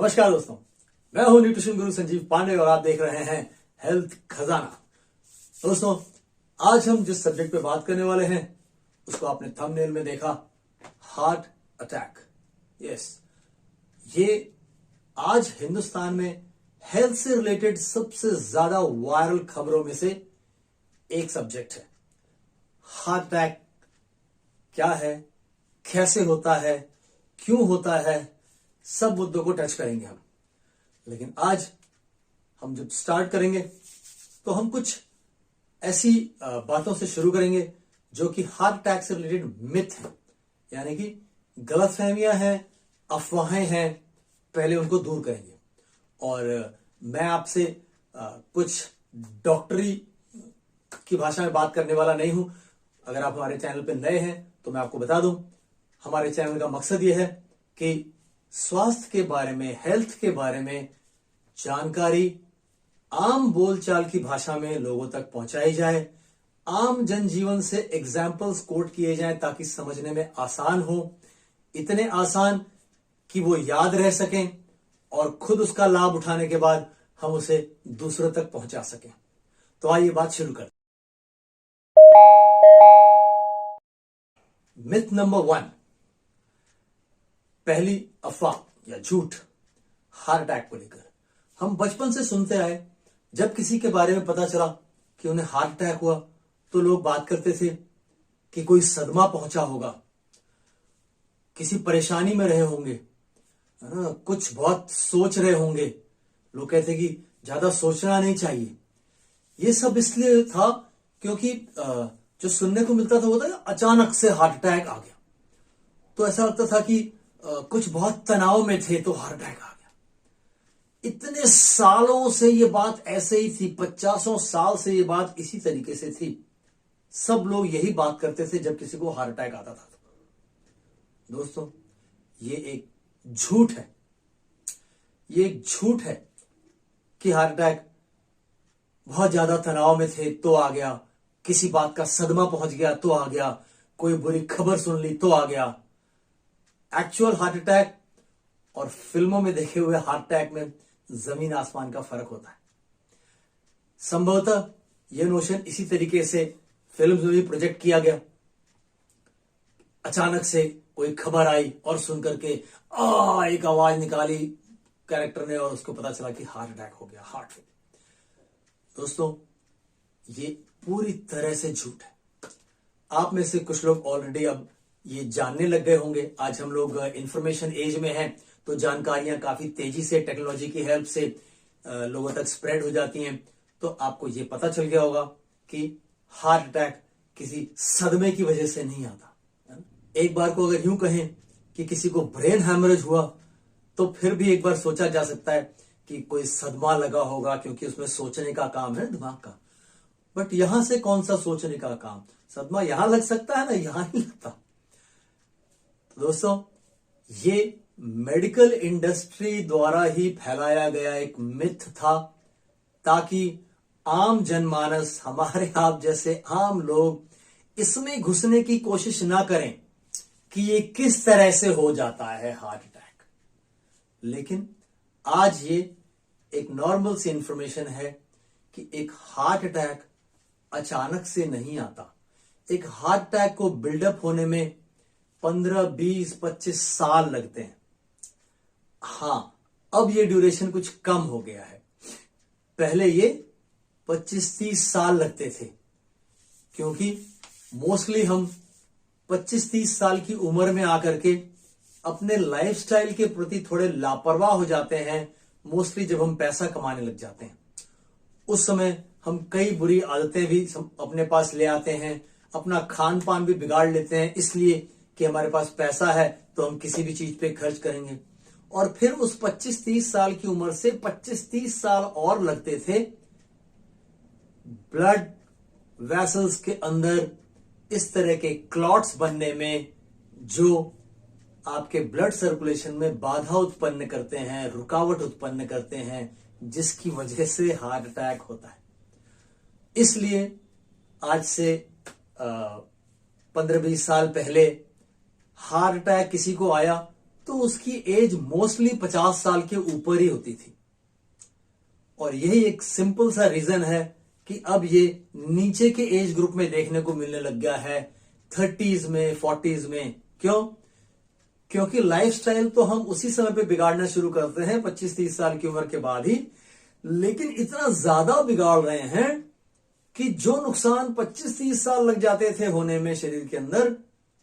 नमस्कार दोस्तों, मैं हूं न्यूट्रिशन गुरु संजीव पांडे और आप देख रहे हैं हेल्थ खजाना। दोस्तों, आज हम जिस सब्जेक्ट पे बात करने वाले हैं उसको आपने थंबनेल में देखा, हार्ट अटैक। यस, ये आज हिंदुस्तान में हेल्थ से रिलेटेड सबसे ज्यादा वायरल खबरों में से एक सब्जेक्ट है। हार्ट अटैक क्या है, कैसे होता है, क्यों होता है, सब मुद्दों को टच करेंगे हम। लेकिन आज हम जब स्टार्ट करेंगे तो हम कुछ ऐसी बातों से शुरू करेंगे जो कि हार्ट अटैक से रिलेटेड मिथ है, यानी कि गलतफहमियां हैं, अफवाहें हैं। पहले उनको दूर करेंगे और मैं आपसे कुछ डॉक्टरी की भाषा में बात करने वाला नहीं हूं। अगर आप हमारे चैनल पे नए हैं तो मैं आपको बता दूं, हमारे चैनल का मकसद यह है कि स्वास्थ्य के बारे में, हेल्थ के बारे में जानकारी आम बोलचाल की भाषा में लोगों तक पहुंचाई जाए, आम जनजीवन से एग्जाम्पल्स कोट किए जाएं ताकि समझने में आसान हो, इतने आसान कि वो याद रह सकें और खुद उसका लाभ उठाने के बाद हम उसे दूसरों तक पहुंचा सकें। तो आइए बात शुरू करते हैं। मिथ नंबर 1, पहली अफवाह या झूठ हार्ट अटैक को लेकर। हम बचपन से सुनते आए, जब किसी के बारे में पता चला कि उन्हें हार्ट अटैक हुआ तो लोग बात करते थे कि कोई सदमा पहुंचा होगा, किसी परेशानी में रहे होंगे, है ना, कुछ बहुत सोच रहे होंगे। लोग कहते कि ज्यादा सोचना नहीं चाहिए। ये सब इसलिए था क्योंकि जो सुनने को मिलता था वो था अचानक से हार्ट अटैक आ गया, तो ऐसा लगता था कि कुछ बहुत तनाव में थे तो हार्ट अटैक आ गया। इतने सालों से ये बात ऐसे ही थी, 50 साल से ये बात इसी तरीके से थी। सब लोग यही बात करते थे जब किसी को हार्ट अटैक आता था। दोस्तों, ये एक झूठ है। ये एक झूठ है कि हार्ट अटैक बहुत ज्यादा तनाव में थे तो आ गया, किसी बात का सदमा पहुंच गया तो आ गया, कोई बुरी खबर सुन ली तो आ गया। एक्चुअल हार्ट अटैक और फिल्मों में देखे हुए हार्ट अटैक में जमीन आसमान का फर्क होता है। संभवतः यह नोशन इसी तरीके से फिल्म में भी प्रोजेक्ट किया गया। अचानक से कोई खबर आई और सुनकर के एक आवाज निकाली कैरेक्टर ने और उसको पता चला कि हार्ट अटैक हो गया, हार्ट फेल। दोस्तों, ये पूरी तरह से झूठ है। आप में से कुछ लोग ऑलरेडी अब ये जानने लग गए होंगे। आज हम लोग इंफॉर्मेशन एज में हैं तो जानकारियां काफी तेजी से टेक्नोलॉजी की हेल्प से लोगों तक स्प्रेड हो जाती हैं। तो आपको ये पता चल गया होगा कि हार्ट अटैक किसी सदमे की वजह से नहीं आता। एक बार को अगर यूं कहें कि किसी को ब्रेन हैमरेज हुआ तो फिर भी एक बार सोचा जा सकता है कि कोई सदमा लगा होगा, क्योंकि उसमें सोचने का काम है दिमाग का। बट यहां से कौन सा सोचने का काम, सदमा यहां लग सकता है ना, यहां नहीं लगता। दोस्तों, ये मेडिकल इंडस्ट्री द्वारा ही फैलाया गया एक मिथ था ताकि आम जनमानस, हमारे आप जैसे आम लोग इसमें घुसने की कोशिश ना करें कि ये किस तरह से हो जाता है हार्ट अटैक। लेकिन आज ये एक नॉर्मल सी इंफॉर्मेशन है कि एक हार्ट अटैक अचानक से नहीं आता। एक हार्ट अटैक को बिल्डअप होने में 15, 20, 25 साल लगते हैं। हां, अब ये ड्यूरेशन कुछ कम हो गया है। पहले ये 25-30 साल लगते थे, क्योंकि मोस्टली हम 25-30 साल की उम्र में आकर के अपने लाइफस्टाइल के प्रति थोड़े लापरवाह हो जाते हैं। मोस्टली जब हम पैसा कमाने लग जाते हैं उस समय हम कई बुरी आदतें भी अपने पास ले आते हैं, अपना खान पान भी बिगाड़ लेते हैं, इसलिए कि हमारे पास पैसा है तो हम किसी भी चीज पे खर्च करेंगे। और फिर उस 25-30 साल की उम्र से 25-30 साल और लगते थे ब्लड वेसल्स के अंदर इस तरह के क्लॉट्स बनने में, जो आपके ब्लड सर्कुलेशन में बाधा उत्पन्न करते हैं, रुकावट उत्पन्न करते हैं, जिसकी वजह से हार्ट अटैक होता है। इसलिए आज से 15-20 साल पहले हार्ट अटैक किसी को आया तो उसकी एज मोस्टली 50 साल के ऊपर ही होती थी। और यही एक सिंपल सा रीजन है कि अब ये नीचे के एज ग्रुप में देखने को मिलने लग गया है, 30s में, 40s में। क्यों? क्योंकि लाइफस्टाइल तो हम उसी समय पे बिगाड़ना शुरू करते हैं 25-30 साल की उम्र के बाद ही, लेकिन इतना ज्यादा बिगाड़ रहे हैं कि जो नुकसान 25-30 साल लग जाते थे होने में शरीर के अंदर,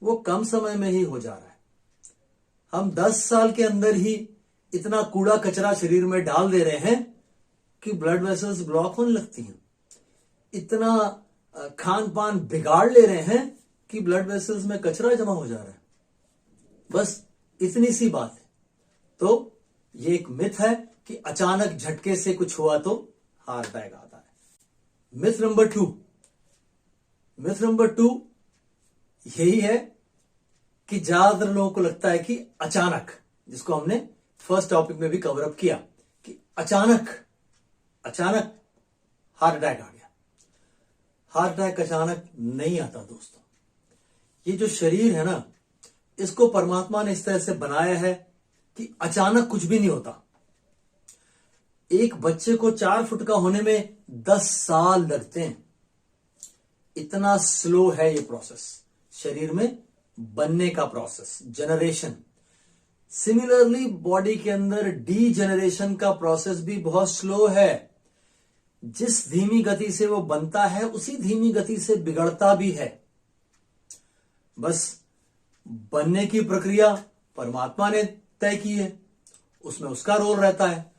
वो कम समय में ही हो जा रहा है। हम 10 साल के अंदर ही इतना कूड़ा कचरा शरीर में डाल दे रहे हैं कि ब्लड वेसल्स ब्लॉक होने लगती हैं। इतना खान पान बिगाड़ ले रहे हैं कि ब्लड वेसल्स में कचरा जमा हो जा रहा है। बस इतनी सी बात है। तो ये एक मिथ है कि अचानक झटके से कुछ हुआ तो हार्ट अटैक आता है। मिथ नंबर टू यही है कि ज्यादातर लोगों को लगता है कि अचानक, जिसको हमने फर्स्ट टॉपिक में भी कवर अप किया, कि अचानक हार्ट अटैक आ गया। हार्ट अटैक अचानक नहीं आता दोस्तों। ये जो शरीर है ना, इसको परमात्मा ने इस तरह से बनाया है कि अचानक कुछ भी नहीं होता। एक बच्चे को 4 फुट का होने में 10 साल लगते हैं। इतना स्लो है ये प्रोसेस, शरीर में बनने का प्रोसेस, जनरेशन। सिमिलरली बॉडी के अंदर डीजेनरेशन का प्रोसेस भी बहुत स्लो है। जिस धीमी गति से वो बनता है, उसी धीमी गति से बिगड़ता भी है। बस बनने की प्रक्रिया परमात्मा ने तय की है, उसमें उसका रोल रहता है,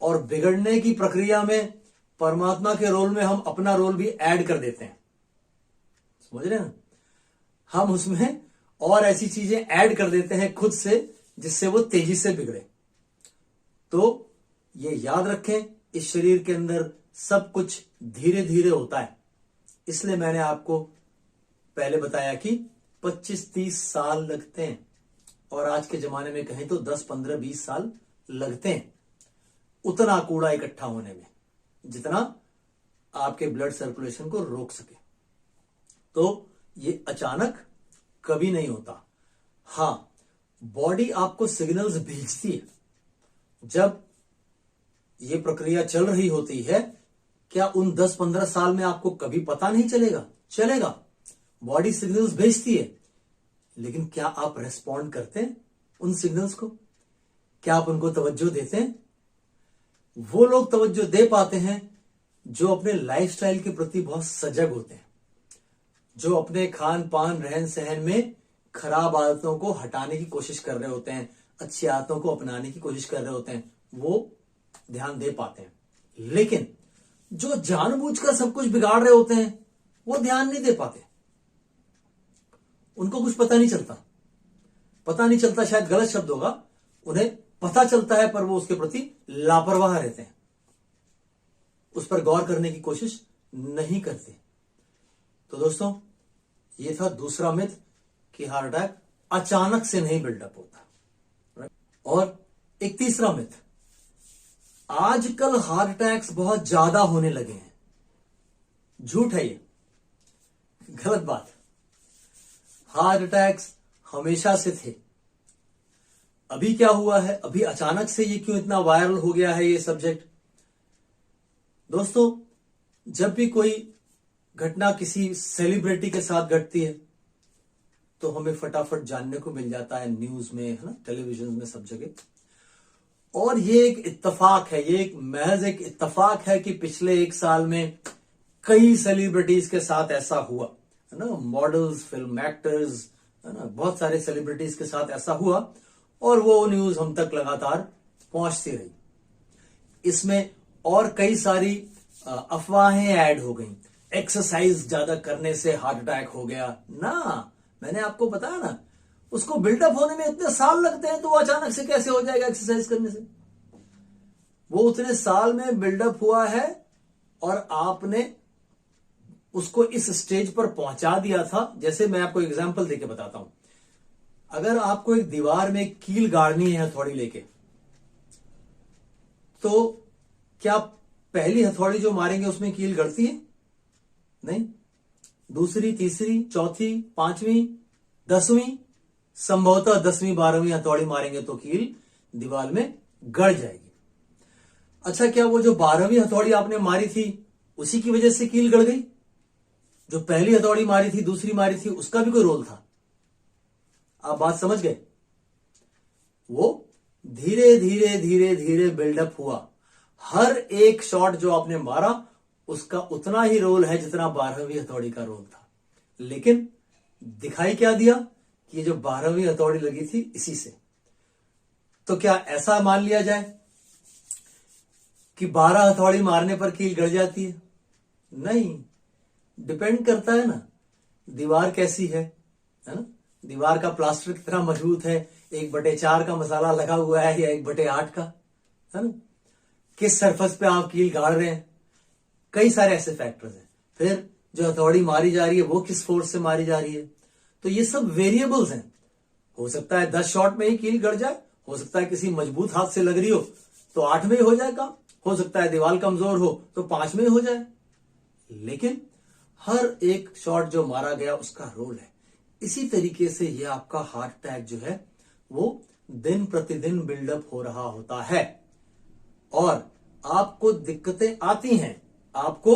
और बिगड़ने की प्रक्रिया में परमात्मा के रोल में हम अपना रोल भी ऐड कर देते हैं। समझ रहे हैं? हम उसमें और ऐसी चीजें ऐड कर देते हैं खुद से, जिससे वो तेजी से बिगड़े। तो ये याद रखें, इस शरीर के अंदर सब कुछ धीरे धीरे होता है। इसलिए मैंने आपको पहले बताया कि 25-30 साल लगते हैं, और आज के जमाने में कहें तो 10-15-20 साल लगते हैं उतना कूड़ा इकट्ठा होने में, जितना आपके ब्लड सर्कुलेशन को रोक सके। तो ये अचानक कभी नहीं होता। हां, बॉडी आपको सिग्नल्स भेजती है। जब ये प्रक्रिया चल रही होती है, क्या उन 10-15 साल में आपको कभी पता नहीं चलेगा? चलेगा। बॉडी सिग्नल्स भेजती है, लेकिन क्या आप रेस्पॉन्ड करते हैं उन सिग्नल्स को? क्या आप उनको तवज्जो देते हैं? वो लोग तवज्जो दे पाते हैं जो अपने लाइफस्टाइल के प्रति बहुत सजग होते हैं, जो अपने खान पान रहन सहन में खराब आदतों को हटाने की कोशिश कर रहे होते हैं, अच्छी आदतों को अपनाने की कोशिश कर रहे होते हैं, वो ध्यान दे पाते हैं। लेकिन जो जानबूझकर सब कुछ बिगाड़ रहे होते हैं, वो ध्यान नहीं दे पाते। उनको कुछ पता नहीं चलता, शायद गलत शब्द होगा, उन्हें पता चलता है पर वो उसके प्रति लापरवाह रहते हैं, उस पर गौर करने की कोशिश नहीं करते। तो दोस्तों, ये था दूसरा मिथ कि हार्ट अटैक अचानक से नहीं बिल्डअप होता। और एक तीसरा मिथ, आजकल हार्ट अटैक्स बहुत ज्यादा होने लगे हैं। झूठ है ये, गलत बात। हार्ट अटैक्स हमेशा से थे। अभी क्या हुआ है, अभी अचानक से ये क्यों इतना वायरल हो गया है ये सब्जेक्ट? दोस्तों, जब भी कोई घटना किसी सेलिब्रिटी के साथ घटती है तो हमें फटाफट जानने को मिल जाता है, न्यूज में, है ना, टेलीविजन में, सब जगह। और ये एक इत्तेफाक है, ये एक महज एक इत्तेफाक है कि पिछले 1 साल में कई सेलिब्रिटीज के साथ ऐसा हुआ, है ना, मॉडल्स, फिल्म एक्टर्स, है ना, बहुत सारे सेलिब्रिटीज के साथ ऐसा हुआ, और वो न्यूज हम तक लगातार पहुंचती रही। इसमें और कई सारी अफवाहें ऐड हो गई। एक्सरसाइज ज्यादा करने से हार्ट अटैक हो गया ना, मैंने आपको बताया ना, उसको बिल्डअप होने में इतने साल लगते हैं, तो वो अचानक से कैसे हो जाएगा एक्सरसाइज करने से? वो उतने साल में बिल्डअप हुआ है, और आपने उसको इस स्टेज पर पहुंचा दिया था। जैसे मैं आपको एग्जांपल देके बताता हूं, अगर आपको एक दीवार में कील गाड़नी है हथौड़ी लेके, तो क्या पहली हथौड़ी जो मारेंगे उसमें कील गड़ती है? नहीं। दूसरी, तीसरी, चौथी, 5वीं, 10वीं, संभवतः 10वीं 12वीं हथौड़ी मारेंगे तो कील दीवार में गड़ जाएगी। अच्छा, क्या वो जो 12वीं हथौड़ी आपने मारी थी उसी की वजह से कील गड़ गई? जो पहली हथौड़ी मारी थी, दूसरी मारी थी, उसका भी कोई रोल था? आप बात समझ गए? वो धीरे धीरे धीरे धीरे बिल्डअप हुआ। हर एक शॉट जो आपने मारा उसका उतना ही रोल है जितना 12वीं हथौड़ी का रोल था। लेकिन दिखाई क्या दिया कि ये जो 12वीं हथौड़ी लगी थी इसी से। तो क्या ऐसा मान लिया जाए कि 12 हथौड़ी मारने पर कील गड़ जाती है? नहीं, डिपेंड करता है ना दीवार कैसी है ना। दीवार का प्लास्टर कितना मजबूत है, 1/4 का मसाला लगा हुआ है या 1/8 का, है ना। किस सरफेस पे आप कील गाड़ रहे हैं, कई सारे ऐसे फैक्टर्स हैं। फिर जो हथौड़ी मारी जा रही है वो किस फोर्स से मारी जा रही है, तो ये सब वेरिएबल्स हैं। हो सकता है 10 शॉट में ही कील गड़ जाए, हो सकता है किसी मजबूत हाथ से लग रही हो तो 8 में ही हो जाए काम, हो सकता है दीवार कमजोर हो तो 5 में ही हो जाए। लेकिन हर एक शॉट जो मारा गया उसका रोल है। इसी तरीके से ये आपका हार्ट अटैक जो है वो दिन प्रतिदिन बिल्डअप हो रहा होता है और आपको दिक्कतें आती हैं। आपको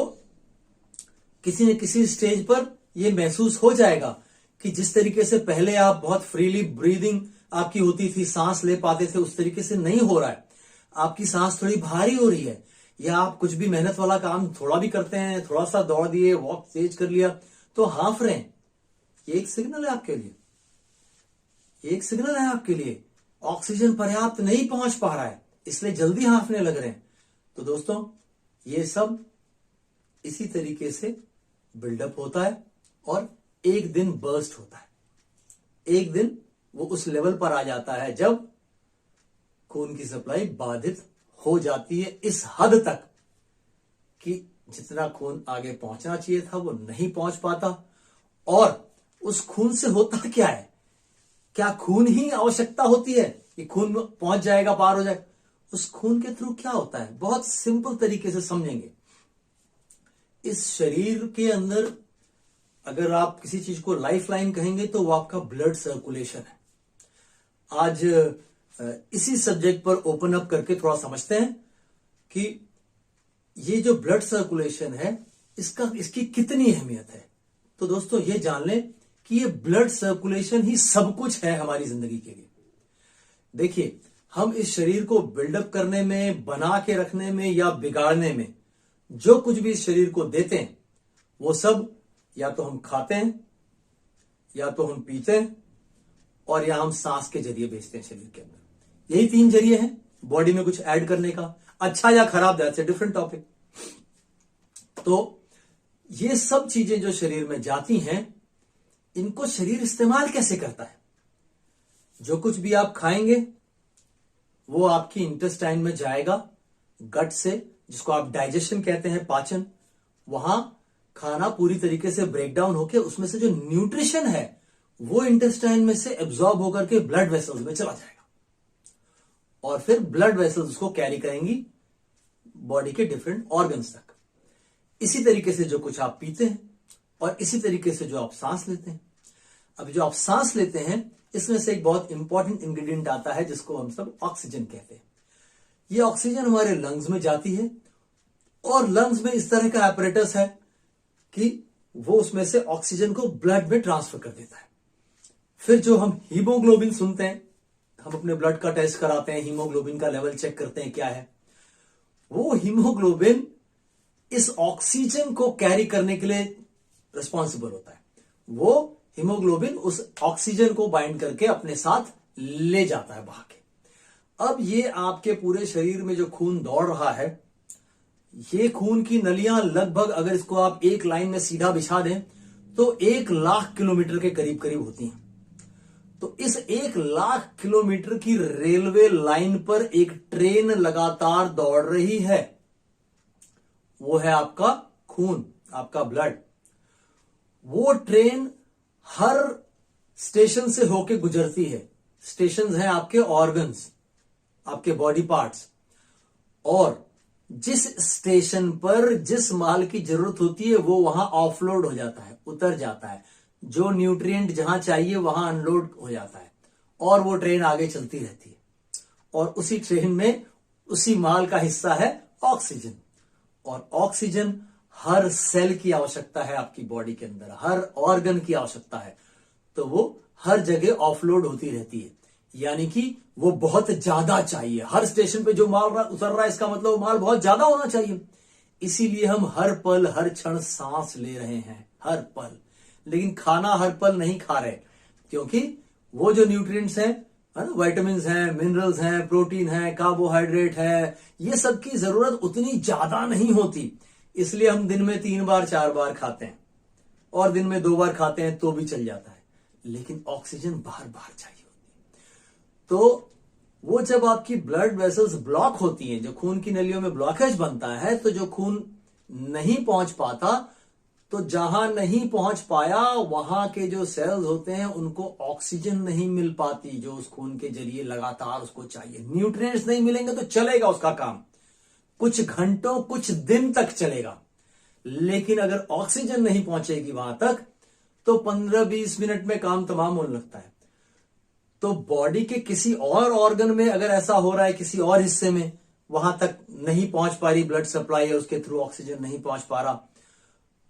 किसी न किसी स्टेज पर यह महसूस हो जाएगा कि जिस तरीके से पहले आप बहुत फ्रीली ब्रीदिंग आपकी होती थी, सांस ले पाते थे, उस तरीके से नहीं हो रहा है। आपकी सांस थोड़ी भारी हो रही है, या आप कुछ भी मेहनत वाला काम थोड़ा भी करते हैं, थोड़ा सा दौड़ दिए, वॉक तेज कर लिया तो हांफ रहे हैं। ये एक सिग्नल है आपके लिए, ये एक सिग्नल है आपके लिए। ऑक्सीजन पर्याप्त नहीं पहुंच पा रहा है इसलिए जल्दी हांफने लग रहे हैं। तो दोस्तों ये सब इसी तरीके से बिल्डअप होता है और एक दिन बर्स्ट होता है। एक दिन वो उस लेवल पर आ जाता है जब खून की सप्लाई बाधित हो जाती है इस हद तक कि जितना खून आगे पहुंचना चाहिए था वो नहीं पहुंच पाता। और उस खून से होता क्या है? क्या खून ही आवश्यकता होती है कि खून पहुंच जाएगा, पार हो जाएगा? उस खून के थ्रू क्या होता है, बहुत सिंपल तरीके से समझेंगे। इस शरीर के अंदर अगर आप किसी चीज को लाइफ लाइन कहेंगे तो वो आपका ब्लड सर्कुलेशन है। आज इसी सब्जेक्ट पर ओपन अप करके थोड़ा समझते हैं कि ये जो ब्लड सर्कुलेशन है इसकी कितनी अहमियत है। तो दोस्तों ये जान लें कि ये ब्लड सर्कुलेशन ही सब कुछ है हमारी जिंदगी के लिए। देखिए, हम इस शरीर को बिल्डअप करने में, बना के रखने में या बिगाड़ने में जो कुछ भी इस शरीर को देते हैं वो सब या तो हम खाते हैं, या तो हम पीते हैं, और या हम सांस के जरिए भेजते हैं शरीर के अंदर। यही 3 जरिए हैं बॉडी में कुछ ऐड करने का। अच्छा या खराब, दैट्स अ डिफरेंट टॉपिक। तो ये सब चीजें जो शरीर में जाती हैं इनको शरीर इस्तेमाल कैसे करता है? जो कुछ भी आप खाएंगे वो आपकी इंटेस्टाइन में जाएगा, गट से, जिसको आप डाइजेशन कहते हैं, पाचन। वहां खाना पूरी तरीके से ब्रेक डाउन होकर उसमें से जो न्यूट्रिशन है वो इंटेस्टाइन में से एब्जॉर्ब होकर के ब्लड वेसल्स में चला जाएगा और फिर ब्लड वेसल्स उसको कैरी करेंगी बॉडी के डिफरेंट ऑर्गन्स तक। इसी तरीके से जो कुछ आप पीते हैं और इसी तरीके से जो आप सांस लेते हैं। अभी जो आप सांस लेते हैं इसमें से एक बहुत इंपॉर्टेंट इंग्रेडिएंट आता है जिसको हम सब ऑक्सीजन कहते हैं। ये ऑक्सीजन हमारे लंग्स में जाती है और लंग्स में इस तरह का apparatus है कि वो उसमें से ऑक्सीजन को ब्लड में ट्रांसफर कर देता है। फिर जो हम हीमोग्लोबिन सुनते हैं, हम अपने ब्लड का टेस्ट कराते हैं, हीमोग्लोबिन का लेवल चेक करते हैं क्या है, वो हीमोग्लोबिन इस ऑक्सीजन को कैरी करने के लिए रिस्पॉन्सिबल होता है। वो हीमोग्लोबिन उस ऑक्सीजन को बाइंड करके अपने साथ ले जाता है बहा के। अब ये आपके पूरे शरीर में जो खून दौड़ रहा है, ये खून की नलियां लगभग अगर इसको आप एक लाइन में सीधा बिछा दें तो 1,00,000 किलोमीटर के करीब करीब होती हैं। तो इस 1,00,000 किलोमीटर की रेलवे लाइन पर एक ट्रेन लगातार दौड़ रही है, वो है आपका खून, आपका ब्लड। वो ट्रेन हर स्टेशन से होके गुजरती है। स्टेशंस हैं आपके ऑर्गन्स, आपके बॉडी पार्ट्स, और जिस स्टेशन पर जिस माल की जरूरत होती है वो वहां ऑफलोड हो जाता है, उतर जाता है। जो न्यूट्रिएंट जहां चाहिए वहां अनलोड हो जाता है। और वो ट्रेन आगे चलती रहती है। और उसी ट्रेन में उसी माल का हिस्सा है ऑक्सीजन। और ऑक्सीजन हर सेल की आवश्यकता है आपकी बॉडी के अंदर, हर ऑर्गन की आवश्यकता है। तो वो हर जगह ऑफलोड होती रहती है, यानी कि वो बहुत ज्यादा चाहिए। हर स्टेशन पे जो माल उतर रहा है, इसका मतलब वो माल बहुत ज्यादा होना चाहिए। इसीलिए हम हर पल हर क्षण सांस ले रहे हैं, हर पल। लेकिन खाना हर पल नहीं खा रहे, क्योंकि वो जो न्यूट्रिएंट्स हैं, विटामिन हैं, मिनरल्स हैं, प्रोटीन है, कार्बोहाइड्रेट है, ये सब की जरूरत उतनी ज्यादा नहीं होती। इसलिए हम दिन में 3 बार 4 बार खाते हैं, और दिन में 2 बार खाते हैं तो भी चल जाता है। लेकिन ऑक्सीजन बार बार चाहिए होती है। तो वो जब आपकी ब्लड वेसल्स ब्लॉक होती हैं, जो खून की नलियों में ब्लॉकेज बनता है, तो जो खून नहीं पहुंच पाता, तो जहां नहीं पहुंच पाया वहां के जो सेल्स होते हैं उनको ऑक्सीजन नहीं मिल पाती, जो उस खून के जरिए लगातार उसको चाहिए। न्यूट्रिएंट्स नहीं मिलेंगे तो चलेगा उसका काम, कुछ घंटों कुछ दिन तक चलेगा। लेकिन अगर ऑक्सीजन नहीं पहुंचेगी वहां तक, तो 15-20 मिनट में काम तमाम होने लगता है। तो बॉडी के किसी और ऑर्गन में अगर ऐसा हो रहा है, किसी और हिस्से में वहां तक नहीं पहुंच पा रही ब्लड सप्लाई, है उसके थ्रू ऑक्सीजन नहीं पहुंच पा रहा,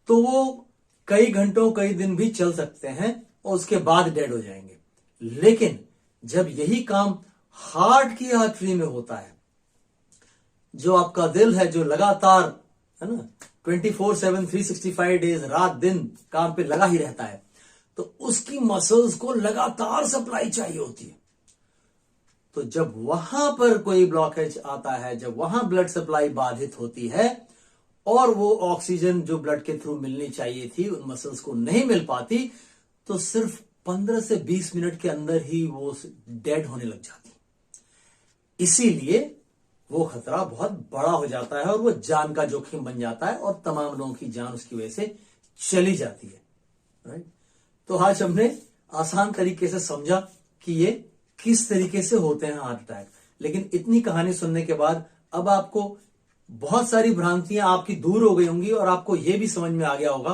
तो वो कई घंटों कई दिन भी चल सकते हैं और उसके बाद डेड हो जाएंगे। लेकिन जब यही काम हार्ट की आर्टरी में होता है, जो आपका दिल है, जो लगातार, है ना, 24/7 365 डेज रात दिन काम पे लगा ही रहता है, तो उसकी मसल्स को लगातार सप्लाई चाहिए होती है। तो जब वहां पर कोई ब्लॉकेज आता है, जब वहां ब्लड सप्लाई बाधित होती है और वो ऑक्सीजन जो ब्लड के थ्रू मिलनी चाहिए थी उन मसल्स को नहीं मिल पाती, तो सिर्फ 15 से 20 मिनट के अंदर ही वो डेड होने लग जाती। इसीलिए वो खतरा बहुत बड़ा हो जाता है और वो जान का जोखिम बन जाता है और तमाम लोगों की जान उसकी वजह से चली जाती है। राइट? तो आज हमने आसान तरीके से समझा कि ये किस तरीके से होते हैं हार्ट अटैक। लेकिन इतनी कहानी सुनने के बाद अब आपको बहुत सारी भ्रांतियां आपकी दूर हो गई होंगी और आपको यह भी समझ में आ गया होगा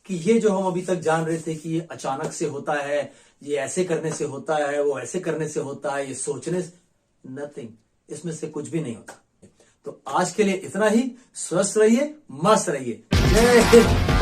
कि ये जो हम अभी तक जान रहे थे कि ये अचानक से होता है, ये ऐसे करने से होता है, वो ऐसे करने से होता है, ये सोचने से, नथिंग, इसमें से कुछ भी नहीं होता। तो आज के लिए इतना ही। स्वस्थ रहिए, मस्त रहिए। जय हिंद।